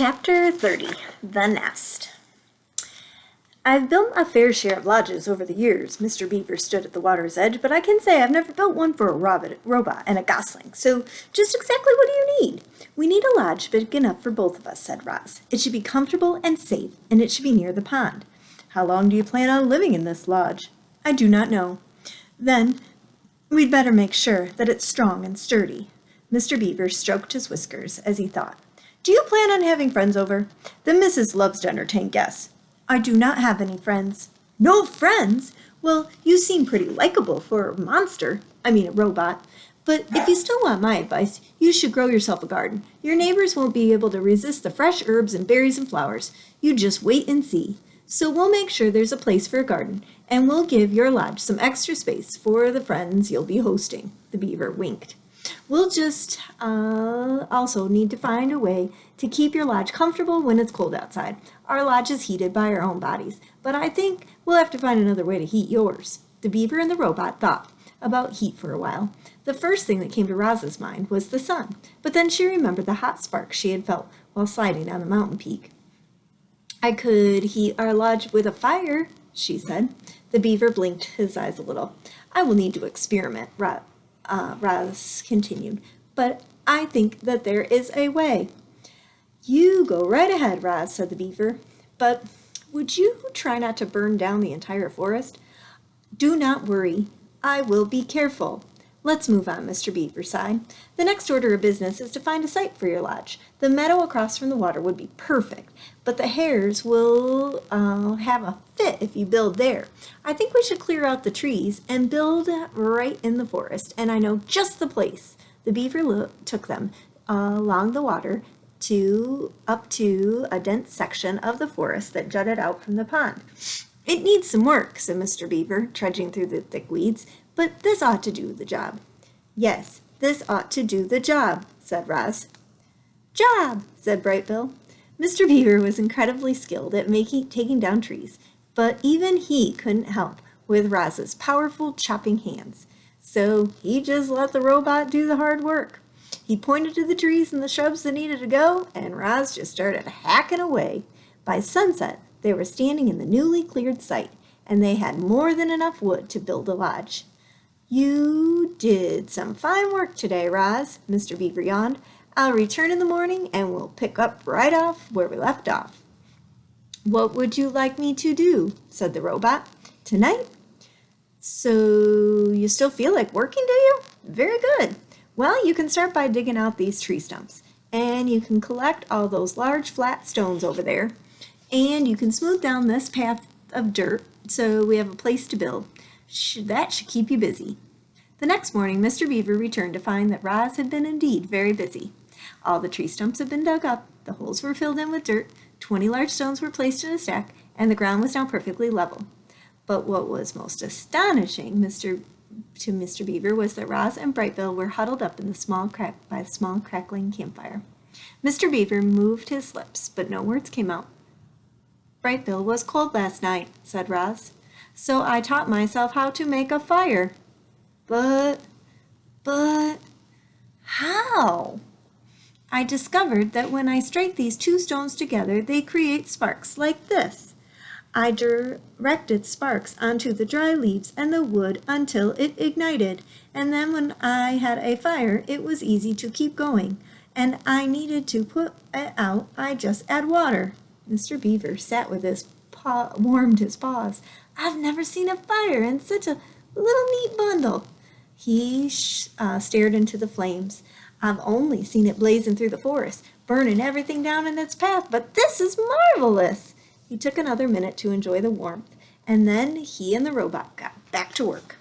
Chapter 30, The Nest. I've built a fair share of lodges over the years. Mr. Beaver stood at the water's edge, but I can say I've never built one for a robot and a gosling. So just exactly what do you need? We need a lodge big enough for both of us, said Roz. It should be comfortable and safe, and it should be near the pond. How long do you plan on living in this lodge? I do not know. Then we'd better make sure that it's strong and sturdy. Mr. Beaver stroked his whiskers as he thought. Do you plan on having friends over? The missus loves to entertain guests. I do not have any friends. No friends? Well, you seem pretty likable for a robot. But if you still want my advice, you should grow yourself a garden. Your neighbors won't be able to resist the fresh herbs and berries and flowers. You just wait and see. So we'll make sure there's a place for a garden, and we'll give your lodge some extra space for the friends you'll be hosting. The beaver winked. We'll just also need to find a way to keep your lodge comfortable when it's cold outside. Our lodge is heated by our own bodies, but I think we'll have to find another way to heat yours. The beaver and the robot thought about heat for a while. The first thing that came to Roz's mind was the sun, but then she remembered the hot sparks she had felt while sliding down the mountain peak. I could heat our lodge with a fire, she said. The beaver blinked his eyes a little. I will need to experiment, Roz continued, but I think that there is a way. You go right ahead, Roz, said the beaver, but would you try not to burn down the entire forest? Do not worry. I will be careful. Let's move on, Mr. Beaver sighed. The next order of business is to find a site for your lodge. The meadow across from the water would be perfect, but the hares will have a fit if you build there. I think we should clear out the trees and build right in the forest, and I know just the place. The beaver took them along the water up to a dense section of the forest that jutted out from the pond. It needs some work, said Mr. Beaver, trudging through the thick weeds, but this ought to do the job. Yes, this ought to do the job, said Roz. Job, said Brightbill. Mr. Beaver was incredibly skilled at taking down trees, but even he couldn't help with Roz's powerful chopping hands. So he just let the robot do the hard work. He pointed to the trees and the shrubs that needed to go, and Roz just started hacking away. By sunset, they were standing in the newly cleared site, and they had more than enough wood to build a lodge. You did some fine work today, Roz, Mr. Beaver yawned. I'll return in the morning, and we'll pick up right off where we left off. What would you like me to do? Said the robot. Tonight? So you still feel like working, do you? Very good. Well, you can start by digging out these tree stumps, and you can collect all those large flat stones over there, and you can smooth down this path of dirt so we have a place to build. That should keep you busy. The next morning, Mr. Beaver returned to find that Roz had been indeed very busy. All the tree stumps had been dug up, the holes were filled in with dirt, 20 large stones were placed in a stack, and the ground was now perfectly level. But what was most astonishing to Mr. Beaver was that Roz and Brightbill were huddled up in the small crackling campfire. Mr. Beaver moved his lips, but no words came out. Brightbill was cold last night, said Roz, so I taught myself how to make a fire. But how? I discovered that when I strike these two stones together, they create sparks like this. I directed sparks onto the dry leaves and the wood until it ignited, and then when I had a fire, it was easy to keep going, and I needed to put it out, I just add water. Mr. Beaver sat with warmed his paws. I've never seen a fire in such a little neat bundle. He stared into the flames. I've only seen it blazing through the forest, burning everything down in its path, but this is marvelous. He took another minute to enjoy the warmth, and then he and the robot got back to work.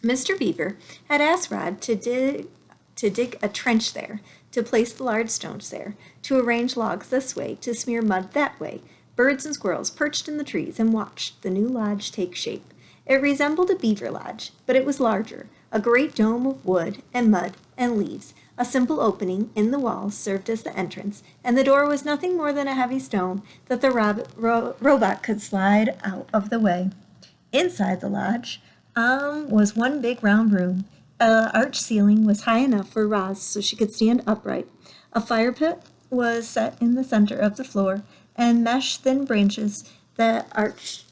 Mr. Beaver had asked Rod to dig a trench there, to place the large stones there, to arrange logs this way, to smear mud that way. Birds and squirrels perched in the trees and watched the new lodge take shape. It resembled a beaver lodge, but it was larger, a great dome of wood and mud and leaves. A simple opening in the wall served as the entrance, and the door was nothing more than a heavy stone that the robot could slide out of the way. Inside the lodge was one big round room. Arched ceiling was high enough for Roz so she could stand upright. A fire pit was set in the center of the floor, and mesh thin branches that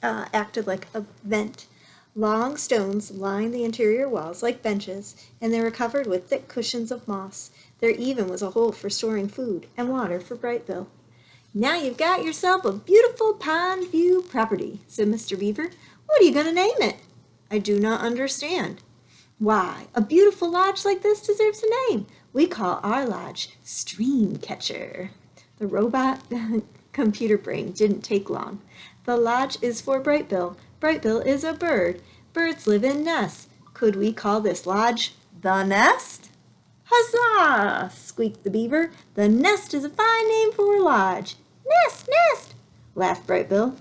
acted like a vent. Long stones lined the interior walls like benches, and they were covered with thick cushions of moss. There even was a hole for storing food and water for Brightbill. "Now you've got yourself a beautiful Pond View property," said Mr. Beaver. "What are you going to name it?" "I do not understand." "Why, a beautiful lodge like this deserves a name. We call our lodge Streamcatcher." The robot computer brain didn't take long. "The lodge is for Brightbill. Brightbill is a bird. Birds live in nests. Could we call this lodge The Nest?" "Huzzah!" squeaked the beaver. "The Nest is a fine name for a lodge." "Nest, nest!" laughed Brightbill.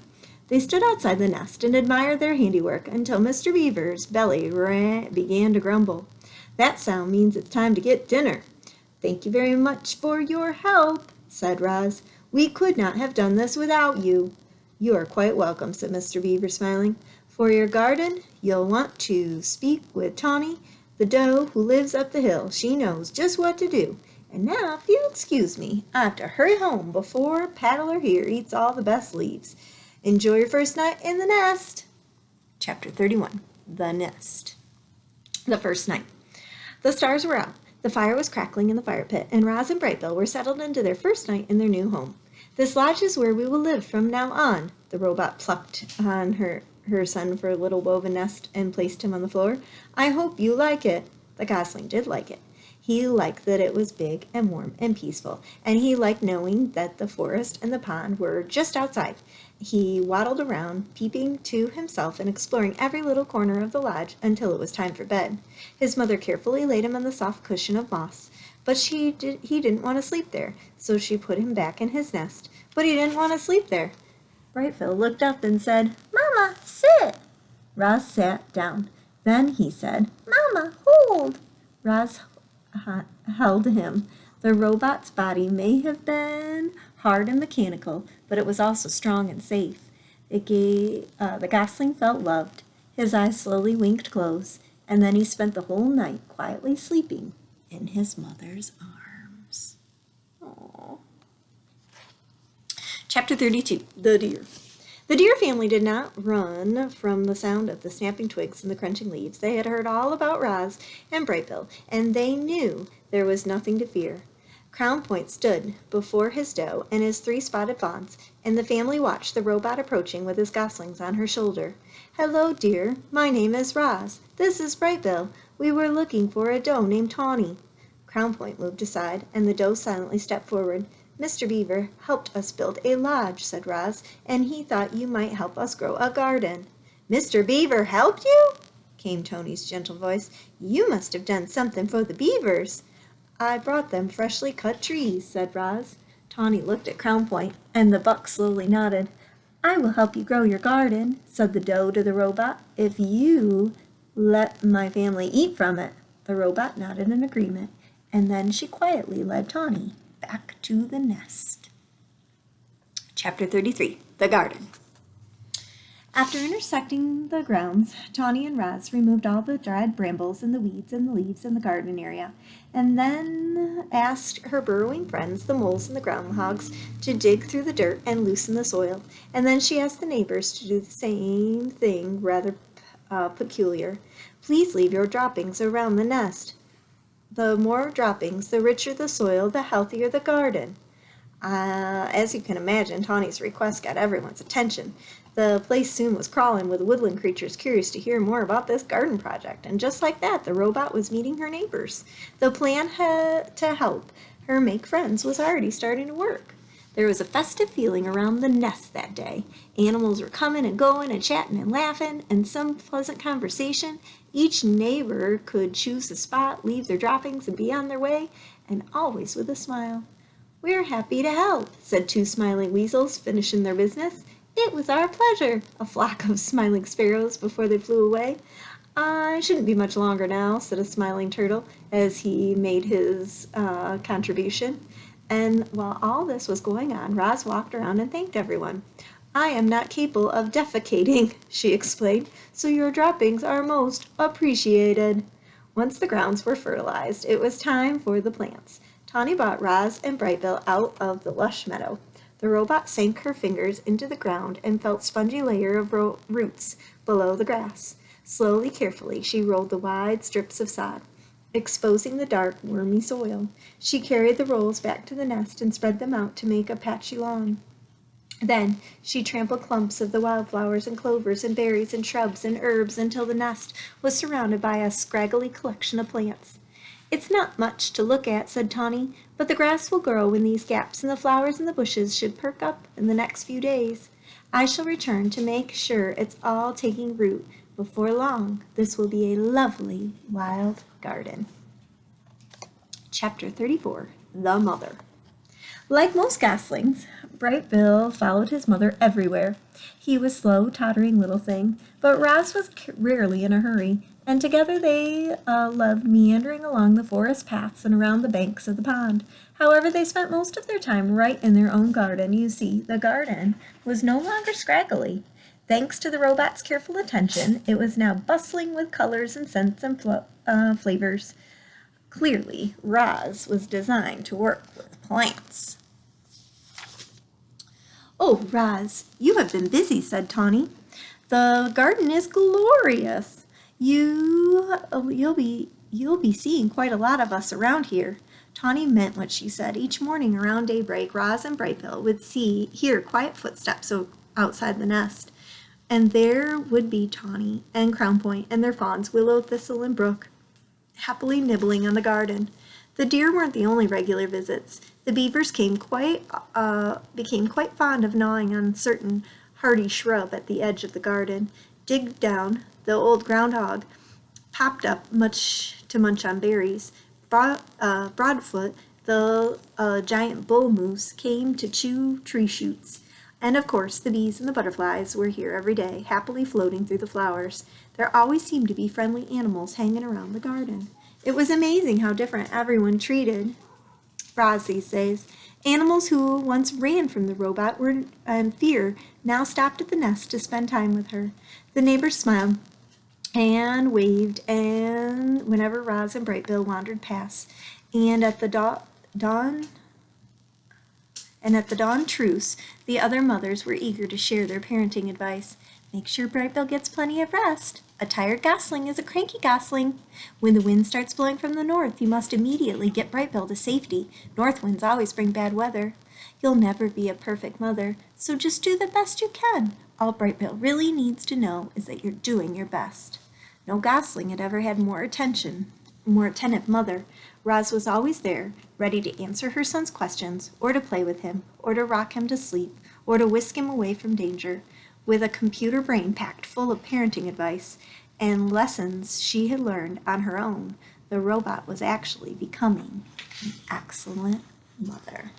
They stood outside the nest and admired their handiwork until Mr. Beaver's belly began to grumble. "That sound means it's time to get dinner." "Thank you very much for your help," said Roz. "We could not have done this without you." "You are quite welcome," said Mr. Beaver, smiling. "For your garden, you'll want to speak with Tawny, the doe who lives up the hill. She knows just what to do. And now, if you'll excuse me, I have to hurry home before Paddler here eats all the best leaves. Enjoy your first night in the nest." Chapter 31. The Nest. The first night. The stars were out. The fire was crackling in the fire pit, and Roz and Brightbill were settled into their first night in their new home. "This lodge is where we will live from now on." The robot plucked on her son for a little woven nest and placed him on the floor. "I hope you like it." The gosling did like it. He liked that it was big and warm and peaceful, and he liked knowing that the forest and the pond were just outside. He waddled around, peeping to himself and exploring every little corner of the lodge until it was time for bed. His mother carefully laid him on the soft cushion of moss, but he didn't want to sleep there, so she put him back in his nest. But he didn't want to sleep there. Brightbill looked up and said, "Mama, sit." Roz sat down. Then he said, "Mama, hold." Roz held him. The robot's body may have been hard and mechanical, but it was also strong and safe. The gosling felt loved. His eyes slowly winked close, and then he spent the whole night quietly sleeping in his mother's arms. Aww. Chapter 32. The Deer. The deer family did not run from the sound of the snapping twigs and the crunching leaves. They had heard all about Roz and Brightbill, and they knew there was nothing to fear. Crown Point stood before his doe and his 3 spotted fawns, and the family watched the robot approaching with his goslings on her shoulder. "Hello, dear. My name is Roz. This is Brightbill. We were looking for a doe named Tawny." Crown Point moved aside, and the doe silently stepped forward. "Mr. Beaver helped us build a lodge," said Roz, "and he thought you might help us grow a garden." "Mr. Beaver helped you?" came Tony's gentle voice. "You must have done something for the beavers." "I brought them freshly cut trees," said Roz. Tawny looked at Crown Point, and the buck slowly nodded. "I will help you grow your garden," said the doe to the robot, "if you let my family eat from it." The robot nodded in agreement, and then she quietly led Tawny back to the nest. Chapter 33. The Garden. After intersecting the grounds, Tawny and Roz removed all the dried brambles and the weeds and the leaves in the garden area, and then asked her burrowing friends, the moles and the groundhogs, to dig through the dirt and loosen the soil, and then she asked the neighbors to do the same thing, rather peculiar. "Please leave your droppings around the nest. The more droppings, the richer the soil, the healthier the garden." As you can imagine, Tawny's request got everyone's attention. The place soon was crawling with woodland creatures curious to hear more about this garden project, and just like that, the robot was meeting her neighbors. The plan to help her make friends was already starting to work. There was a festive feeling around the nest that day. Animals were coming and going and chatting and laughing, and some pleasant conversation. Each neighbor could choose a spot, leave their droppings, and be on their way, and always with a smile. "We're happy to help," said 2 smiling weasels, finishing their business. "It was our pleasure," a flock of smiling sparrows before they flew away. "I shouldn't be much longer now," said a smiling turtle as he made his contribution. And while all this was going on, Roz walked around and thanked everyone. "I am not capable of defecating," she explained, "so your droppings are most appreciated." Once the grounds were fertilized, it was time for the plants. Tawny brought Roz and Brightbill out of the lush meadow. The robot sank her fingers into the ground and felt spongy layer of roots below the grass. Slowly, carefully, she rolled the wide strips of sod, exposing the dark, wormy soil. She carried the rolls back to the nest and spread them out to make a patchy lawn. Then she trampled clumps of the wildflowers and clovers and berries and shrubs and herbs until the nest was surrounded by a scraggly collection of plants. "It's not much to look at," said Tawny, "but the grass will grow in these gaps and the flowers and the bushes should perk up in the next few days. I shall return to make sure it's all taking root. Before long, this will be a lovely wild garden." Chapter 34, The Mother. Like most goslings, Brightbill followed his mother everywhere. He was slow, tottering little thing, but Roz was rarely in a hurry, and together they loved meandering along the forest paths and around the banks of the pond. However, they spent most of their time right in their own garden. You see, the garden was no longer scraggly. Thanks to the robot's careful attention, it was now bustling with colors and scents and flavors. Clearly, Roz was designed to work with plants. "Oh, Roz, you have been busy," said Tawny. "The garden is glorious. You'll be seeing quite a lot of us around here." Tawny meant what she said. Each morning around daybreak, Roz and Brightbill would hear quiet footsteps outside the nest, and there would be Tawny and Crown Point and their fawns, Willow, Thistle, and Brook, happily nibbling on the garden. The deer weren't the only regular visits. The beavers became quite fond of gnawing on certain hardy shrub at the edge of the garden. Dig Down, the old groundhog, popped up much to munch on berries. Broadfoot, the giant bull moose, came to chew tree shoots. And of course, the bees and the butterflies were here every day, happily floating through the flowers. There always seemed to be friendly animals hanging around the garden. It was amazing how different everyone treated Roz these days. Animals who once ran from the robot were in fear now stopped at the nest to spend time with her. The neighbors smiled and waved, and whenever Roz and Brightbill wandered past, and at the dawn truce, the other mothers were eager to share their parenting advice. "Make sure Brightbill gets plenty of rest. A tired gosling is a cranky gosling. When the wind starts blowing from the north, you must immediately get Brightbill to safety. North winds always bring bad weather. You'll never be a perfect mother, so just do the best you can. All Brightbill really needs to know is that you're doing your best." No gosling had ever had more attentive mother. Roz was always there, ready to answer her son's questions, or to play with him, or to rock him to sleep, or to whisk him away from danger. With a computer brain packed full of parenting advice and lessons she had learned on her own, the robot was actually becoming an excellent mother.